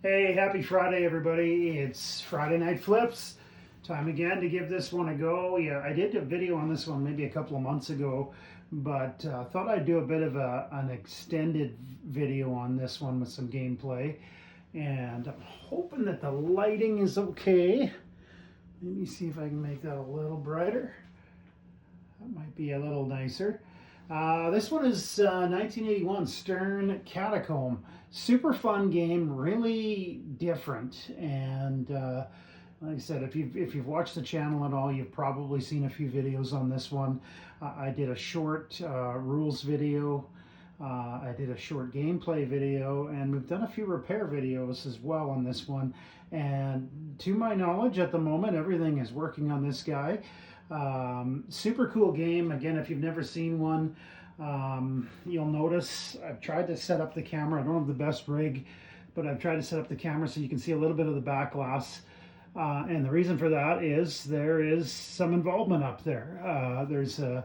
Hey, happy Friday, everybody. It's Friday Night Flips. Time again to give this one a go. Yeah, I did a video on this one maybe a couple of months ago, but thought I'd do a bit of an extended video on this one with some gameplay. And I'm hoping that the lighting is okay. Let me see if I can make that a little brighter. That might be a little nicer. This one is 1981 Stern Catacomb. Super fun game, really different. And like I said, if you've watched the channel at all, you've probably seen a few videos on this one. I did a short rules video. I did a short gameplay video, and we've done a few repair videos as well on this one. And to my knowledge, at the moment, everything is working on this guy. Super cool game. Again, if you've never seen one, you'll notice I've tried to set up the camera. I don't have the best rig, but I've tried to set up the camera so you can see a little bit of the back glass. And the reason for that is there is some involvement up there. There's a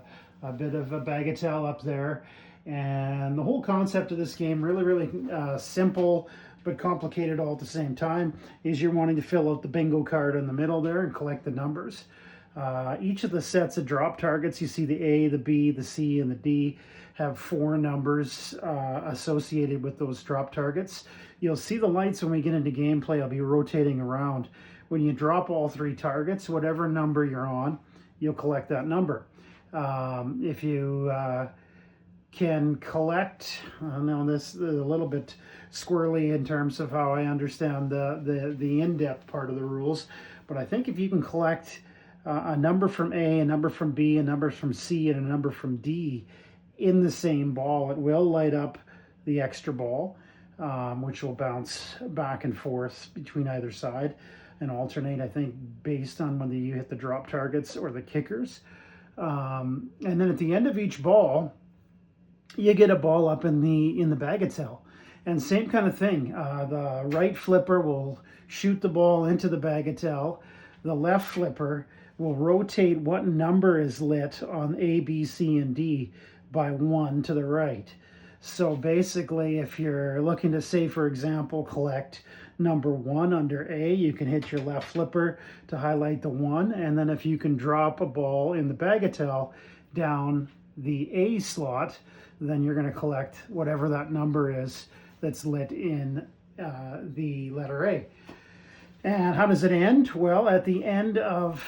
bit of a bagatelle up there. And the whole concept of this game, really simple but complicated all at the same time, is you're wanting to fill out the bingo card in the middle there and collect the numbers. Each of the sets of drop targets, you see the A, the B, the C, and the D, have 4 numbers associated with those drop targets. You'll see the lights when we get into gameplay. I'll be rotating around. When you drop all 3 targets, whatever number you're on, you'll collect that number. If you can collect, I know this is a little bit squirrely in terms of how I understand the in-depth part of the rules, but I think if you can collect a number from A, a number from B, a number from C, and a number from D in the same ball, it will light up the extra ball, which will bounce back and forth between either side and alternate, I think, based on whether you hit the drop targets or the kickers. And then at the end of each ball, you get a ball up in the bagatelle. And same kind of thing. The right flipper will shoot the ball into the bagatelle. The left flipper will rotate what number is lit on A, B, C, and D by 1 to the right. So basically, if you're looking to, say, for example, collect number 1 under A, you can hit your left flipper to highlight the 1. And then if you can drop a ball in the bagatelle down the A slot, then you're going to collect whatever that number is that's lit in the letter A. And how does it end? Well, at the end of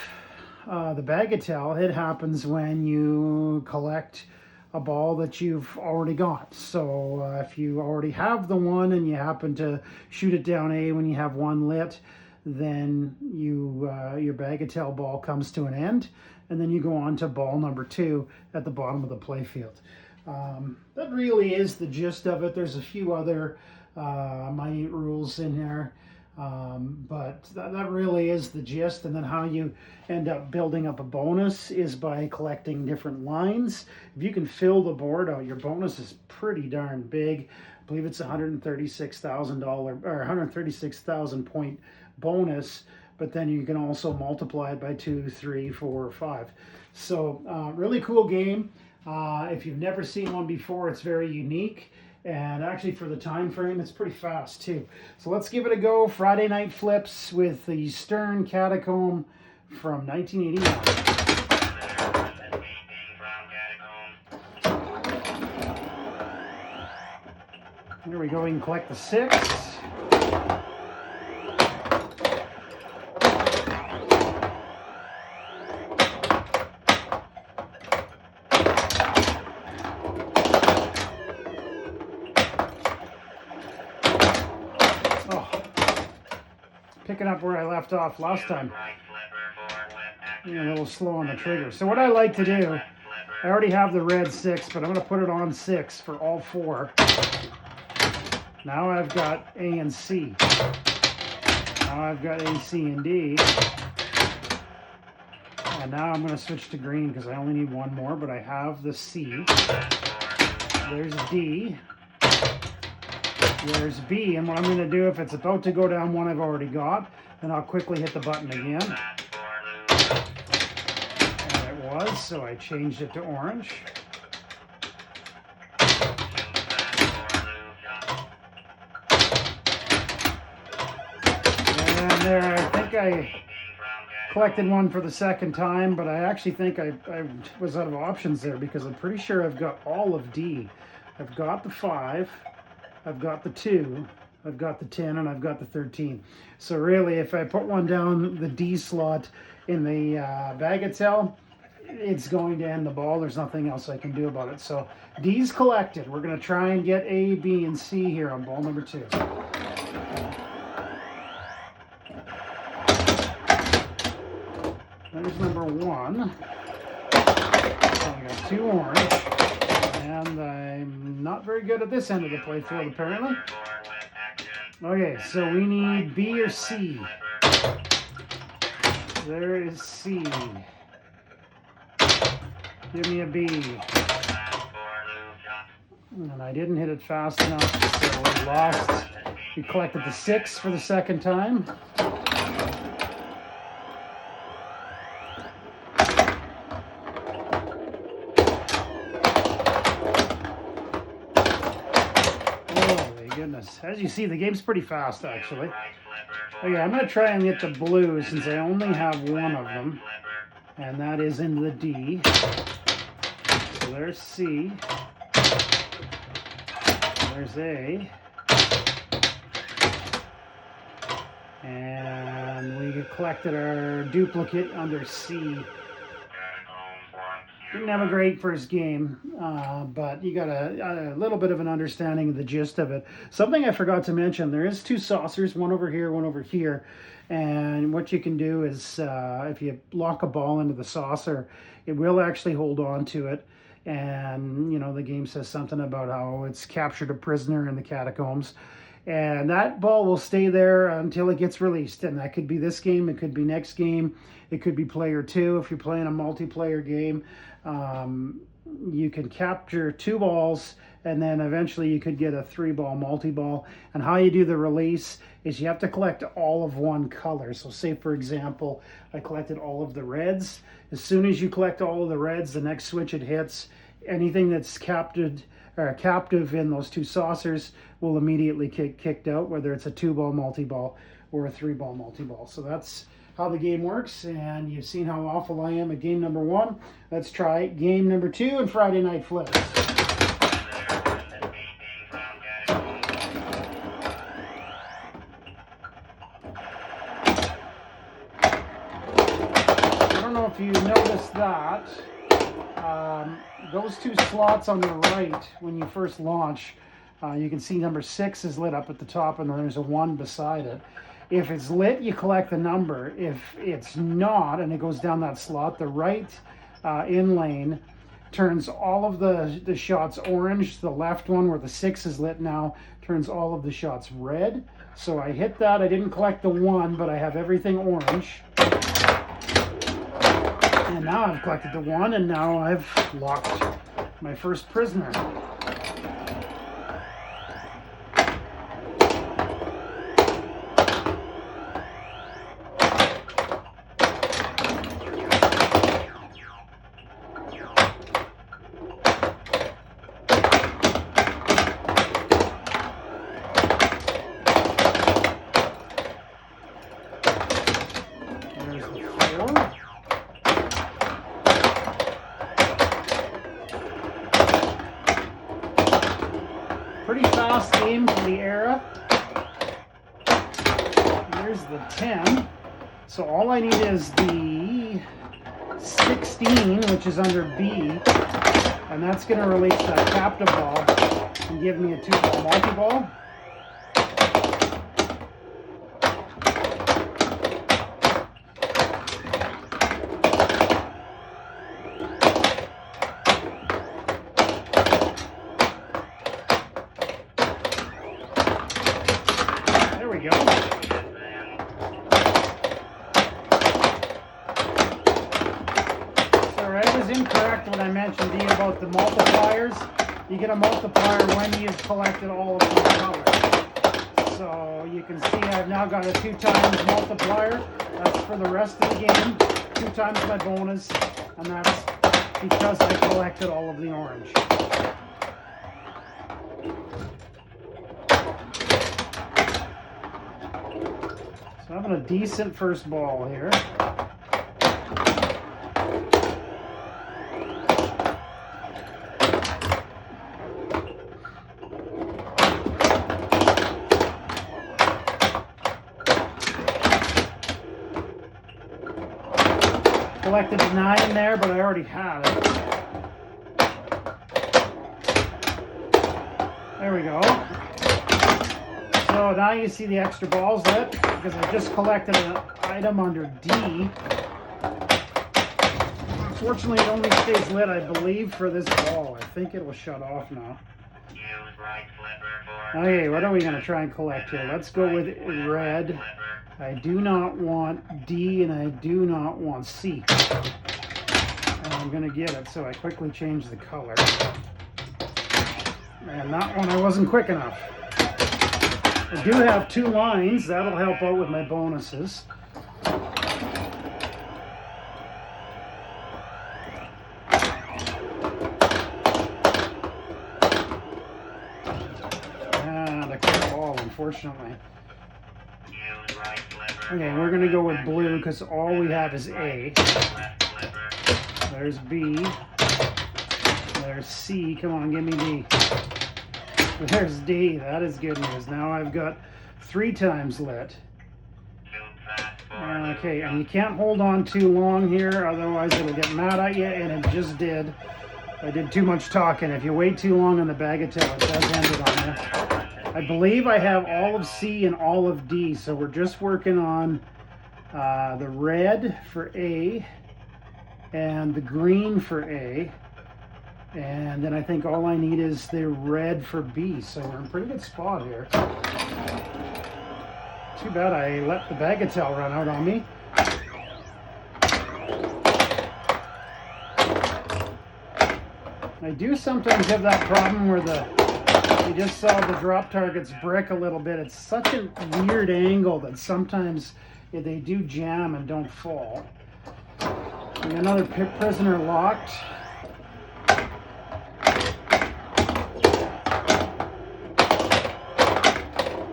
the bagatelle, it happens when you collect a ball that you've already got. So if you already have the 1 and you happen to shoot it down A when you have 1 lit, then your bagatelle ball comes to an end, and then you go on to ball number 2 at the bottom of the playfield. That really is the gist of it. There's a few other minute rules in there, but that really is the gist. And then how you end up building up a bonus is by collecting different lines. If you can fill the board out, your bonus is pretty darn big. I believe it's $136,000 or 136,000 point bonus, but then you can also multiply it by 2, 3, 4, or 5. So really cool game. If you've never seen one before, it's very unique, and actually for the time frame, it's pretty fast too. So let's give it a go. Friday Night Flips with the Stern Catacomb from 1981. There we go. We can collect the 6. Picking up where I left off last time. A little slow on the trigger. So what I like to do, I already have the red 6, but I'm going to put it on 6 for all 4. Now I've got A and C. Now I've got A, C, and D. And now I'm going to switch to green because I only need 1 more, but I have the C. There's D. There's B, and what I'm going to do, if it's about to go down one I've already got, then I'll quickly hit the button again. And it was, so I changed it to orange. there, I think I collected one for the second time, but I actually think I was out of options there because I'm pretty sure I've got all of D. I've got the 5, I've got the 2, I've got the 10, and I've got the 13. So really, if I put one down the D slot in the bagatelle, it's going to end the ball. There's nothing else I can do about it. So D's collected. We're going to try and get A, B, and C here on ball number 2. There's number 1. So I got 2 orange. And I'm not very good at this end of the playfield, apparently. Okay, so we need B or C. There is C. Give me a B. And I didn't hit it fast enough, so we lost. We collected the 6 for the second time. Goodness. As you see, the game's pretty fast, actually. Okay, I'm going to try and get the blue since I only have one of them. And that is in the D. So there's C. There's A. And we collected our duplicate under C. Didn't have a great first game, but you got a little bit of an understanding of the gist of it. Something I forgot to mention, there is 2 saucers, one over here, one over here. And what you can do is, if you lock a ball into the saucer, it will actually hold on to it. And, you know, the game says something about how it's captured a prisoner in the catacombs. And that ball will stay there until it gets released. And that could be this game, it could be next game, it could be player 2 if you're playing a multiplayer game. You can capture 2 balls, and then eventually you could get a 3-ball multi-ball. And how you do the release is you have to collect all of one color. So say, for example, I collected all of the reds. As soon as you collect all of the reds, the next switch it hits, anything that's captive in those 2 saucers will immediately get kicked out, whether it's a 2-ball multi-ball or a 3-ball multi-ball. So that's how the game works, and you've seen how awful I am at game number 1. Let's try game number 2 and Friday Night Flips. I don't know if you noticed that. Those 2 slots on the right, when you first launch, you can see number 6 is lit up at the top, and then there's a 1 beside it. If it's lit, you collect the number. If it's not, and it goes down that slot, the right in lane turns all of the shots orange. The left one, where the 6 is lit now, turns all of the shots red. So I hit that. I didn't collect the 1, but I have everything orange. And now I've collected the 1, and now I've locked my first prisoner. Pretty fast game for the era. Here's the 10. So all I need is the 16, which is under B, and that's going to release that captive ball and give me a 2-ball multi-ball. Go. So I was incorrect when I mentioned to you about the multipliers. You get a multiplier when you've collected all of the colors. So you can see I've now got a 2 times multiplier. That's for the rest of the game. 2 times my bonus, and that's because I collected all of the orange. So having a decent first ball here. Collected a 9 there, but I already had it. There we go. So now you see the extra balls lit because I just collected an item under D. Unfortunately, it only stays lit, I believe, for this ball. I think it will shut off now. Okay, what are we going to try and collect here? Let's go with red. I do not want D and I do not want C. And I'm going to get it, so I quickly change the color. And that one I wasn't quick enough. I do have 2 lines. That'll help out with my bonuses. And a clear ball, unfortunately. Okay, we're going to go with blue because all we have is A. There's B. There's C. Come on, give me D. There's D. That is good news. Now I've got 3 times lit. Okay, and you can't hold on too long here, otherwise it'll get mad at you, and it just did. I did too much talking. If you wait too long on the bagatelle, it does end it on you. I believe I have all of C and all of D, so we're just working on the red for A and the green for A, and then I think all I need is the red for B, so we're in a pretty good spot here. Too bad I let the bagatelle run out on me. I do sometimes have that problem where you just saw the drop targets brick a little bit. It's such a weird angle that sometimes they do jam and don't fall. And another prisoner locked.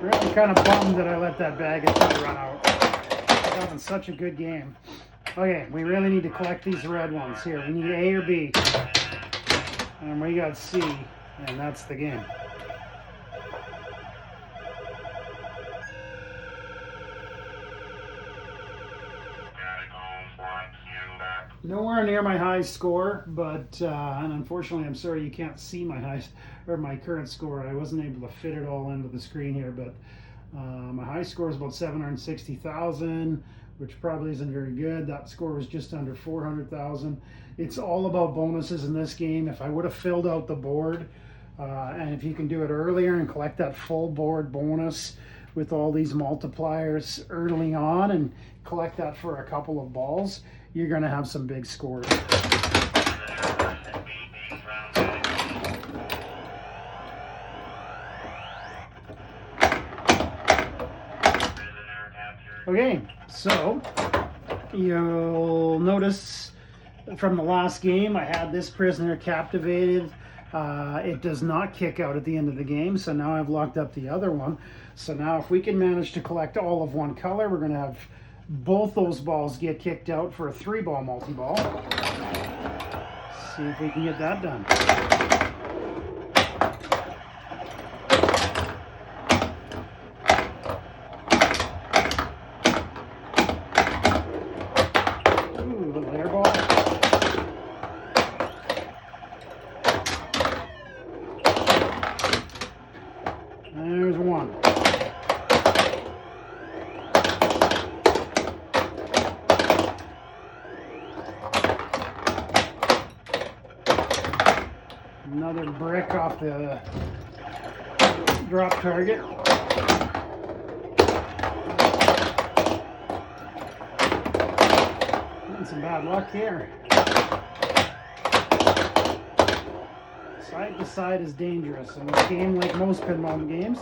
Really kind of bummed that I let that bagatelle run out. It's having such a good game. Okay, we really need to collect these red ones here. We need A or B. And we got C, and that's the game. Nowhere near my high score, but and unfortunately, I'm sorry you can't see my current score. I wasn't able to fit it all into the screen here, but my high score is about 760,000, which probably isn't very good. That score was just under 400,000. It's all about bonuses in this game. If I would have filled out the board, and if you can do it earlier and collect that full board bonus with all these multipliers early on and collect that for a couple of balls, you're going to have some big scores. Okay, so you'll notice from the last game I had this prisoner captivated. It does not kick out at the end of the game, so now I've locked up the other one. So now if we can manage to collect all of one color, we're going to have both those balls get kicked out for a 3-ball multi-ball. See if we can get that done. Ooh, little air ball. There's one. Another brick off the drop target. Getting some bad luck here. Side to side is dangerous in this game, like most pinball games.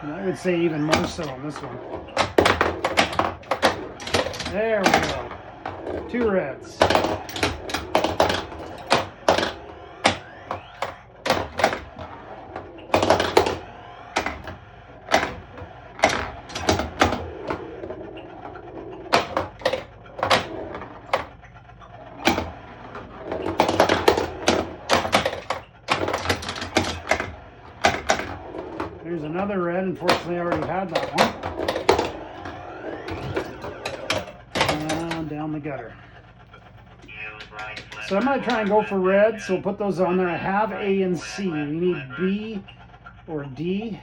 And I would say even more so on this one. There we go. 2 reds. There's another red. Unfortunately, I already had that one. And down the gutter. So I'm going to try and go for red, so we'll put those on there. I have A and C. We need B or D.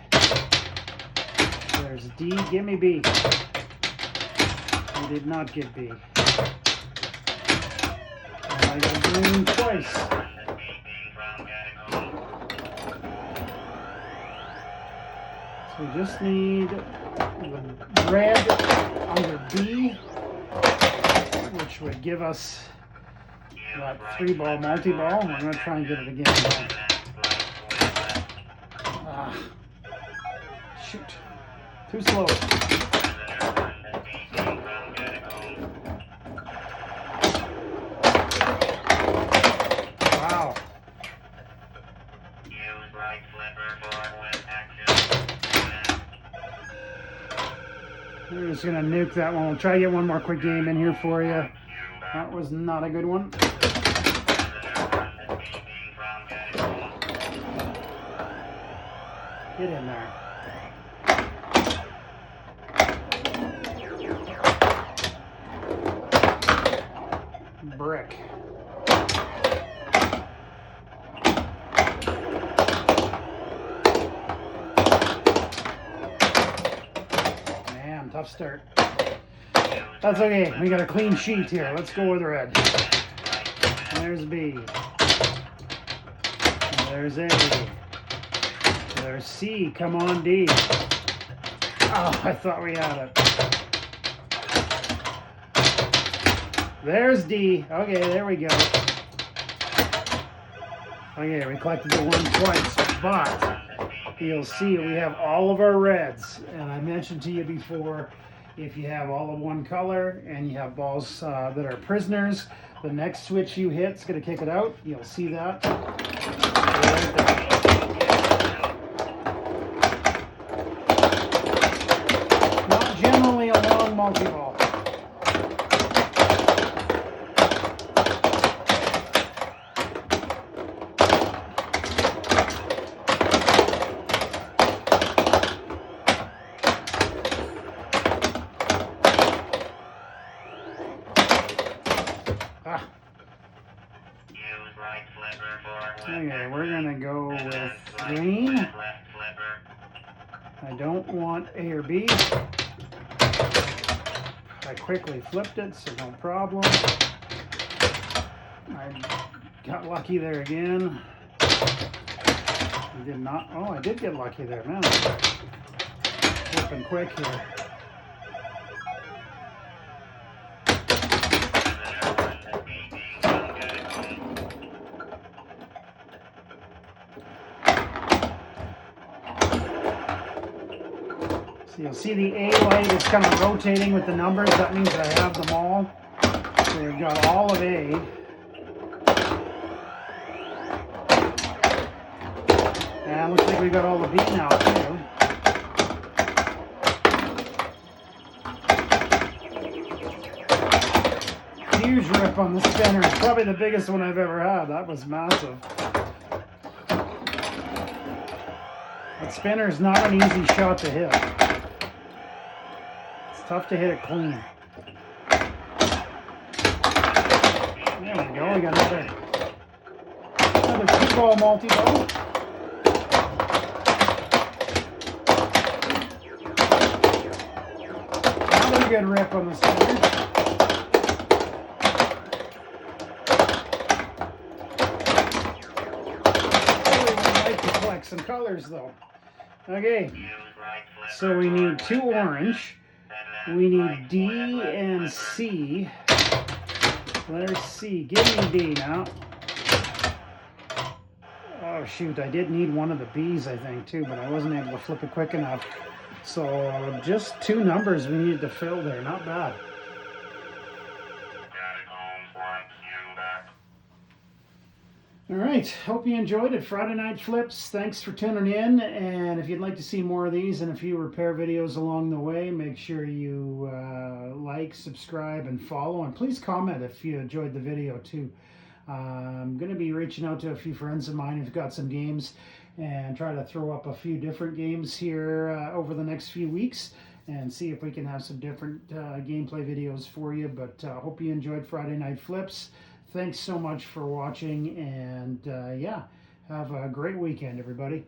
There's D. Give me B. I did not get B. And I got green twice. So we just need the red under B, which would give us that 3-ball multi-ball. I'm going to try and get it again. Shoot. Too slow. Wow. We're just going to nuke that one. We'll try to get one more quick game in here for you. That was not a good one. Get in there. Brick. Man, tough start. That's okay. We got a clean sheet here. Let's go with red. There's B. There's A. There's C. Come on, D. Oh, I thought we had it. There's D. Okay, there we go. Okay, we collected the one twice, but you'll see we have all of our reds. And I mentioned to you before, if you have all of one color and you have balls that are prisoners, the next switch you hit is going to kick it out. You'll see that. Right there. Not generally a long multi-ball. Okay, we're gonna go with green. I don't want A or B. I quickly flipped it, so no problem. I got lucky there again. I did not. Oh, I did get lucky there, man. Flipping quick here. You'll see the A light is kind of rotating with the numbers. That means I have them all. So we've got all of A. And looks like we've got all the B now too. Huge rip on the spinner. It's probably the biggest one I've ever had. That was massive. That spinner is not an easy shot to hit. Tough to hit it clean. There we go. We got another 2-ball multi-ball. Another good rip on the spinner. Really would like to collect some colors though. Okay. So we need 2 orange. We need D and C. Letter C. Give me D now. Oh shoot, I did need one of the B's I think too, but I wasn't able to flip it quick enough. So just 2 numbers we needed to fill there. Not bad. All right, hope you enjoyed it. Friday Night Flips, thanks for tuning in. And if you'd like to see more of these and a few repair videos along the way, make sure you like, subscribe, and follow. And please comment if you enjoyed the video too. I'm going to be reaching out to a few friends of mine who've got some games. and try to throw up a few different games here over the next few weeks and see if we can have some different gameplay videos for you. But hope you enjoyed Friday Night Flips. Thanks so much for watching, and yeah, have a great weekend, everybody.